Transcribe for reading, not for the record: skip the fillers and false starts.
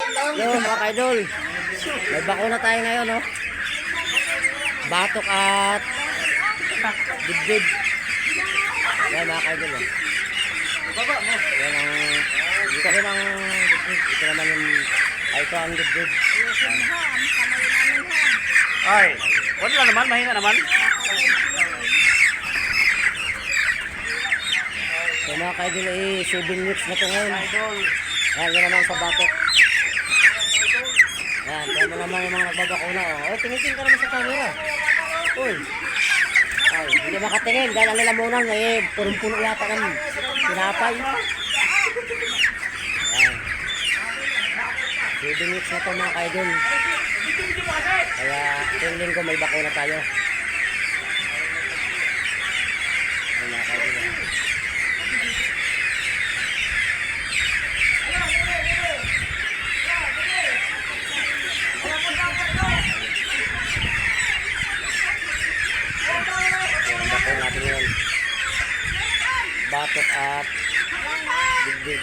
Yun mga kaidol. May bakuna tayo ngayon, no? Batok at dibdib. Yan mga kaidol, oh. Yan ang dito rin ang dibdib. Ito naman yung ito ang dibdib. Ay, wala naman, mahina naman. So mga kaidol, 7 weeks na ito ngayon. Yan, yan naman sa batok. Yan, kaya mo naman yung mga nagbabakuna, oh. Oh, tingin ka naman sa camera. Uy. Ay, hindi makatingin dahil ang lalamunan, punong-puno yata ng tinapay. Yan. 7 weeks na ito mga kaidol. Kaya, tingin ko may bakuna tayo. Yan mga kaidol. Batok at dibdib.